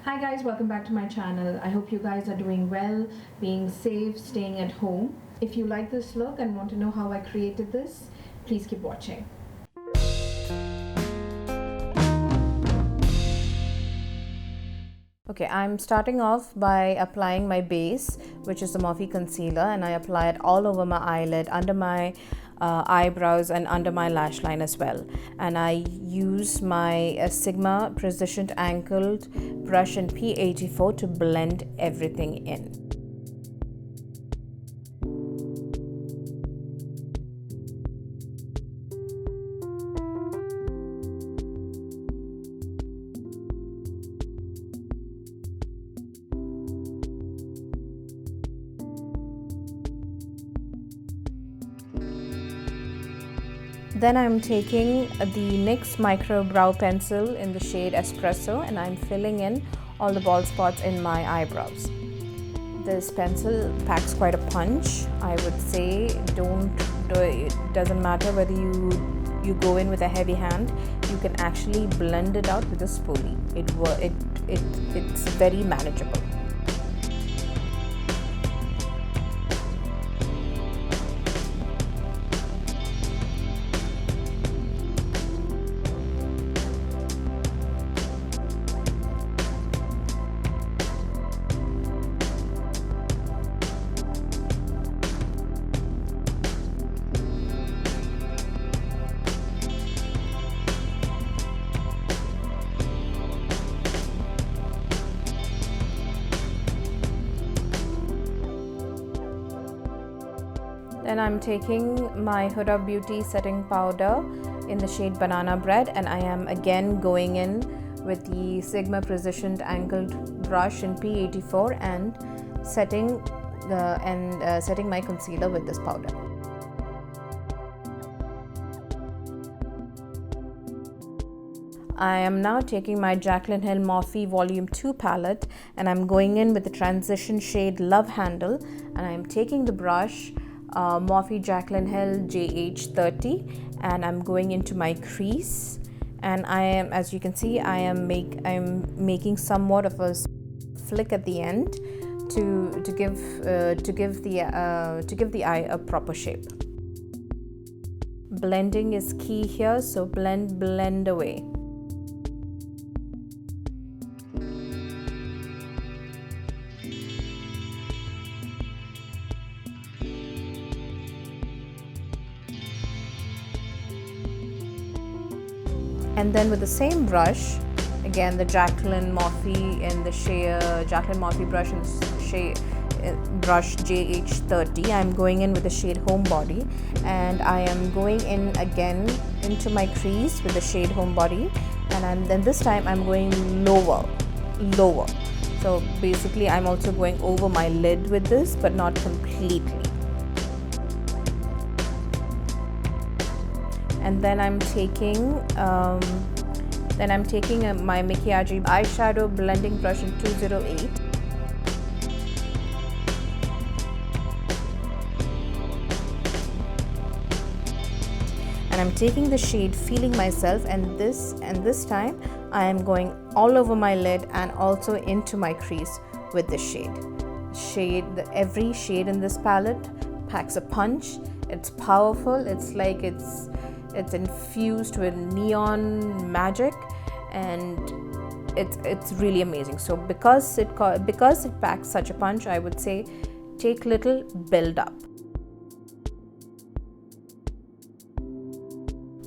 Hi guys, welcome back to my channel. I hope you guys are doing well, being safe, staying at home. If you like this look and want to know how I created this, please keep watching. Okay, I'm starting off by applying my base, which is the Morphe concealer, and I apply it all over my eyelid, under my eyebrows and under my lash line as well. And I use my Sigma precision angled brush in P84 to blend everything in. Then I'm taking the NYX Micro Brow Pencil in the shade Espresso, and I'm filling in all the bald spots in my eyebrows. This pencil packs quite a punch. I would say it doesn't matter whether you go in with a heavy hand, you can actually blend it out with a spoolie. It's very manageable. Then I'm taking my Huda Beauty setting powder in the shade Banana Bread, and I am again going in with the Sigma Precision Angled brush in P84 and setting my concealer with this powder. I am now taking my JaclynHillxMorphe Volume 2 palette, and I'm going in with the transition shade Love Handle, and I'm taking the brush Morphe Jaclyn Hill JH30, and I'm going into my crease, and I am, as you can see, I'm making somewhat of a flick at the end to give the eye a proper shape. Blending is key here, so blend away. And then with the same brush, again the JaclynMorphe in the shade JaclynMorphe brush in the shade brush JH30, I'm going in with the shade Homebody, and I am going in again into my crease with the shade Homebody, and then this time I'm going lower. So basically I'm also going over my lid with this, but not completely. And then I'm taking my Mikiaji eyeshadow blending brush in 208. And I'm taking the shade Feeling Myself, and this time I am going all over my lid and also into my crease with this shade. Every shade in this palette packs a punch. It's powerful. It's like it's infused with neon magic, and it's really amazing. So because it packs such a punch, I would say take little, build up.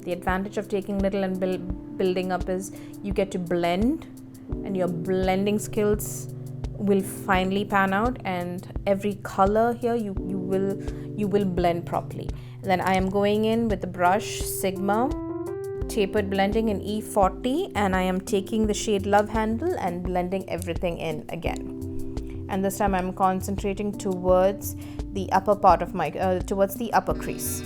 The advantage of taking little and building up is you get to blend, and your blending skills will finally pan out, and every color here you will blend properly. Then I am going in with the brush Sigma Tapered blending in E40, and I am taking the shade Love Handle and blending everything in again. And this time I'm concentrating towards the upper part of my towards the upper crease.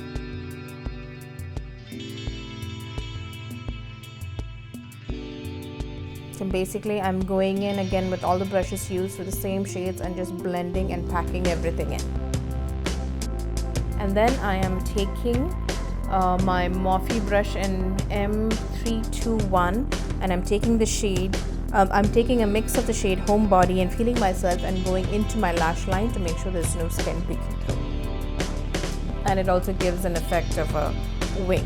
So basically I'm going in again with all the brushes used with the same shades and just blending and packing everything in. And then I am taking my Morphe brush in M321, and I'm taking the shade I'm taking a mix of the shade Homebody and feeling myself and going into my lash line to make sure there's no skin peeking through. And it also gives an effect of a wing.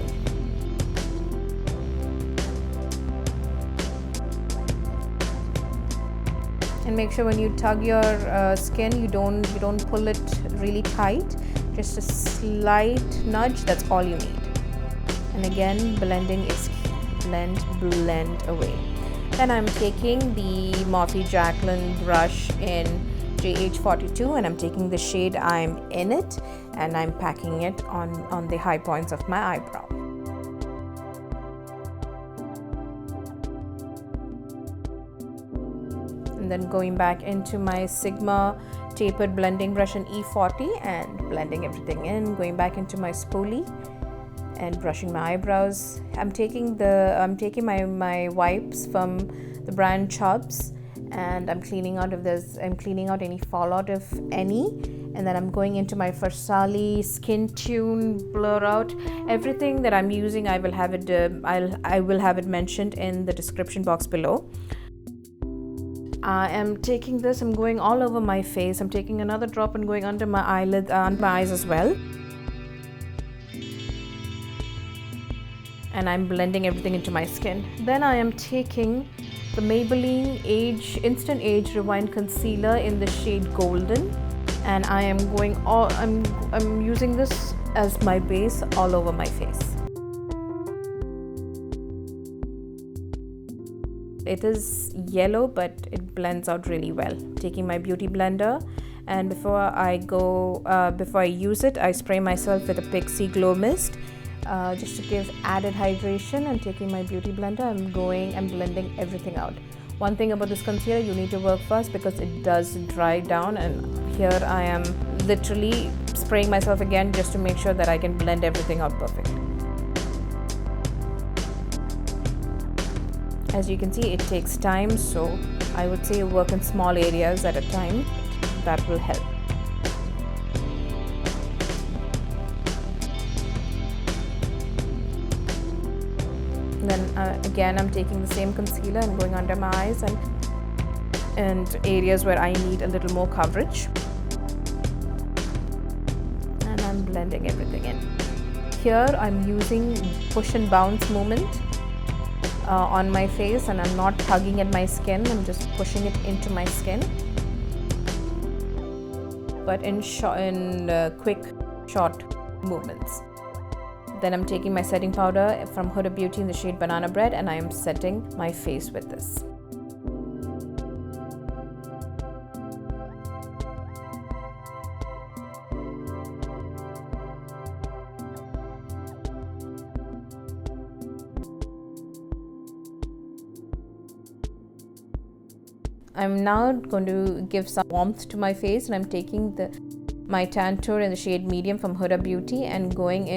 And make sure when you tug your skin, you don't pull it really tight. Just a slight nudge, that's all you need. And again, blending is blend away. Then I'm taking the Morphe Jaclyn brush in JH42 and I'm taking the shade I'm in it and I'm packing it on the high points of my eyebrow. And then going back into my Sigma tapered blending brush in E40 and blending everything in, going back into my spoolie and brushing my eyebrows. I'm taking my wipes from the brand Chubbs and I'm cleaning out any fallout, if any, and then I'm going into my Farsali Skintune blur out. Everything that I'm using, I will have it mentioned in the description box below. I am taking this, I'm going all over my face. I'm taking another drop and going under my eyelid, under my eyes as well. And I'm blending everything into my skin. Then I am taking the Maybelline Instant Age Rewind Concealer in the shade Golden, and I am I'm using this as my base all over my face. It is yellow, but it blends out really well. Taking my beauty blender, and before I use it, I spray myself with a Pixi Glow mist. Just to give added hydration, and taking my beauty blender, I'm blending everything out. One thing about this concealer, you need to work fast because it does dry down, and here I am literally spraying myself again just to make sure that I can blend everything out perfectly. As you can see, it takes time, so I would say work in small areas at a time. That will help. Then again, I'm taking the same concealer and going under my eyes and areas where I need a little more coverage. And I'm blending everything in. Here I'm using push and bounce movement on my face, and I'm not tugging at my skin, I'm just pushing it into my skin. But in quick, short movements. Then I'm taking my setting powder from Huda Beauty in the shade Banana Bread, and I am setting my face with this. I'm now going to give some warmth to my face, and I'm taking my Tantour in the shade Medium from Huda Beauty and going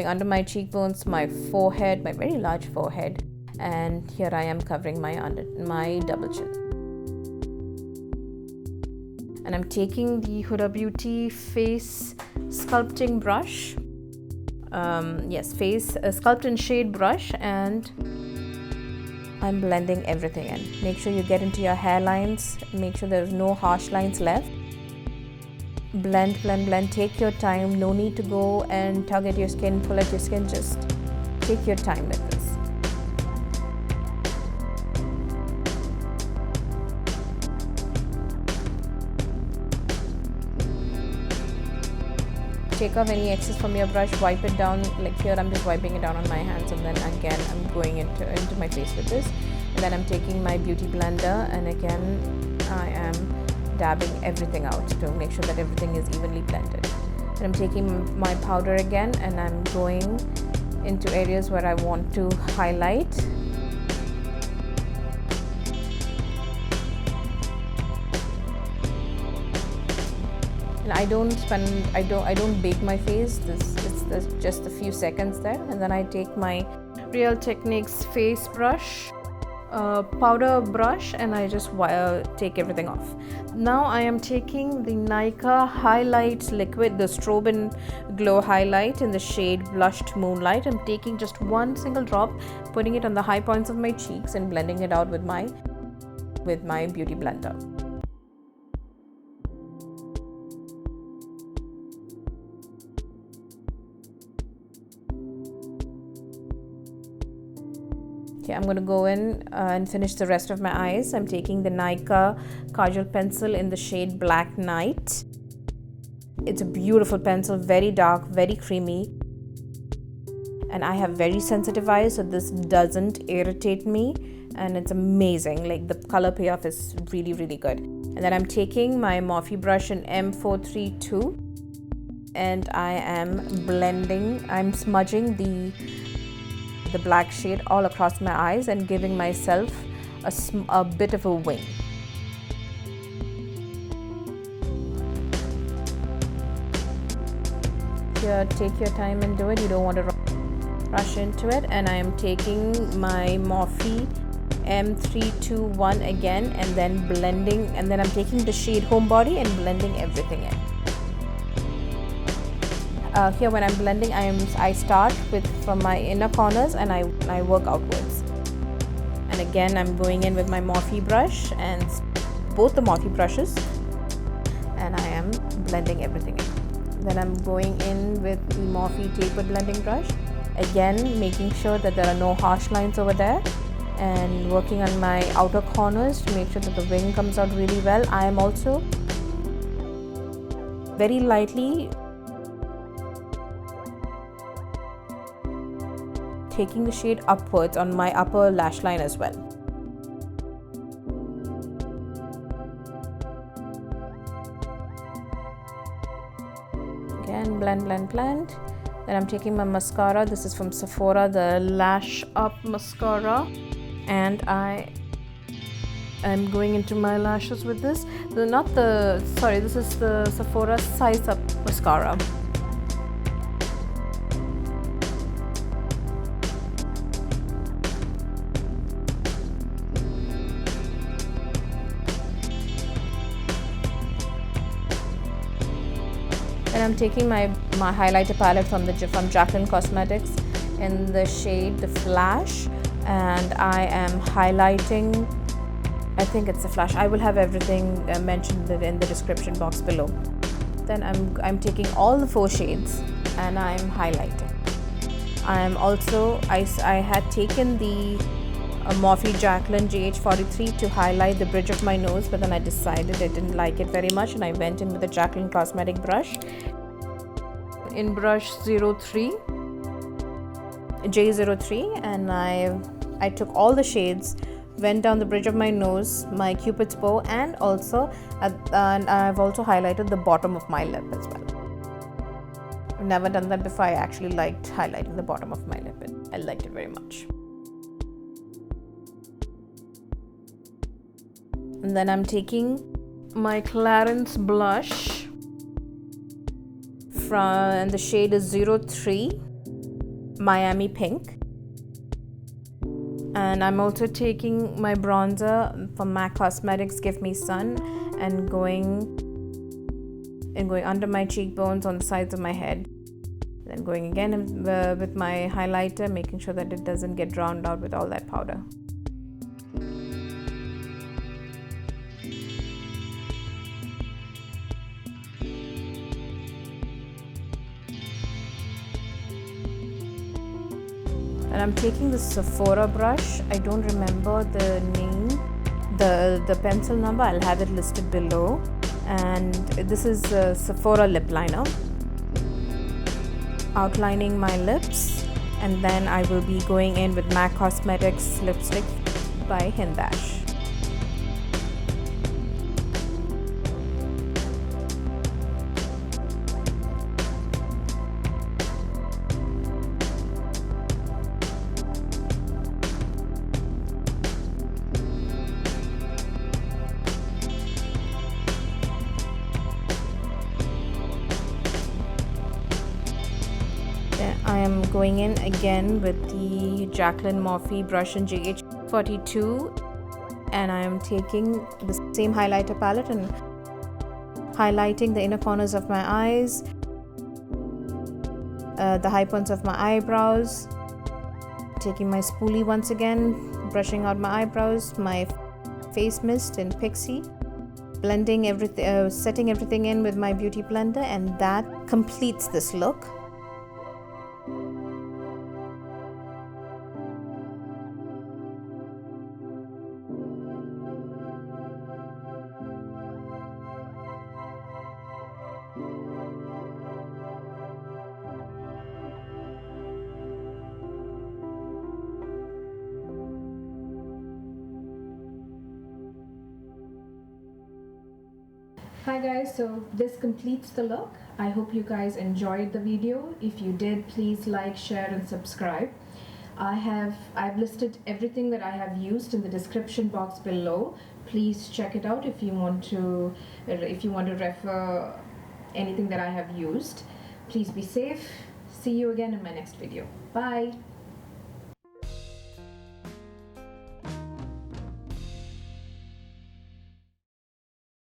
under my cheekbones, my forehead, my very large forehead, and here I am covering my double chin. And I'm taking the Huda Beauty face sculpting brush, face sculpt and shade brush, and I'm blending everything in. Make sure you get into your hairlines, make sure there's no harsh lines left. Blend, blend, blend, take your time. No need to go and tug at your skin, pull at your skin, just take your time with this. Take off any excess from your brush, wipe it down. Like here, I'm just wiping it down on my hands, and then again I'm going into my face with this. And then I'm taking my beauty blender, and again I am dabbing everything out to make sure that everything is evenly blended. And I'm taking my powder again, and I'm going into areas where I want to highlight. And I don't bake my face. It's just a few seconds there, and then I take my Real Techniques face brush, powder brush and I just take everything off. Now I am taking the Nykaa highlight liquid, the Strobe and Glow highlight in the shade Blushed Moonlight. I'm taking just one single drop, putting it on the high points of my cheeks and blending it out with my beauty blender. Okay, I'm going to go in and finish the rest of my eyes. I'm taking the Nykaa Kajal pencil in the shade Black Night. It's a beautiful pencil, very dark, very creamy. And I have very sensitive eyes, so this doesn't irritate me. And it's amazing. Like, the color payoff is really, really good. And then I'm taking my Morphe brush in M321. And I am blending, I'm smudging the black shade all across my eyes and giving myself a bit of a wing. Here, take your time and do it. You don't want to rush into it. And I am taking my Morphe M321 again and then blending, and then I'm taking the shade Homebody and blending everything in. Here when I'm blending, I start from my inner corners and I work outwards. And again, I'm going in with my Morphe brush and both the Morphe brushes, and I am blending everything in. Then I'm going in with the Morphe tapered blending brush, again making sure that there are no harsh lines over there, and working on my outer corners to make sure that the wing comes out really well. I am also very lightly taking the shade upwards on my upper lash line as well. Again, blend, blend, blend. Then I'm taking my mascara. This is from Sephora, the Lash Up mascara, and I am going into my lashes with this. This is the Sephora Size Up mascara. And I'm taking my highlighter palette from Jaclyn Cosmetics in the shade The Flash, and I am highlighting, I think it's a flash. I will have everything mentioned in the description box below. Then I'm taking all the 4 shades and I'm highlighting. I had taken the Morphe Jaclyn GH43 to highlight the bridge of my nose, but then I decided I didn't like it very much, and I went in with the Jaclyn Cosmetic brush in brush J03, and I took all the shades, went down the bridge of my nose, my Cupid's bow, and I've also highlighted the bottom of my lip as well. I've never done that before. I actually liked highlighting the bottom of my lip. I liked it very much. And then I'm taking my Clarins blush from the shade is 03 Miami Pink, and I'm also taking my bronzer from MAC Cosmetics Give Me Sun and going under my cheekbones, on the sides of my head, then going again with my highlighter, making sure that it doesn't get drowned out with all that powder. And I'm taking the Sephora brush. I don't remember the name, the pencil number. I'll have it listed below. And this is a Sephora lip liner. Outlining my lips, and then I will be going in with MAC Cosmetics Lipstick by Hindash. I am going in again with the JaclynMorphe brush in GH 42, and I am taking the same highlighter palette and highlighting the inner corners of my eyes, the high points of my eyebrows, taking my spoolie once again, brushing out my eyebrows, my face mist in Pixi, blending everything, setting everything in with my beauty blender, and that completes this look. Hi guys, so this completes the look. I hope you guys enjoyed the video. If you did, please like, share and subscribe. I've listed everything that I have used in the description box below. Please check it out if you want to refer anything that I have used. Please be safe. See you again in my next video. Bye.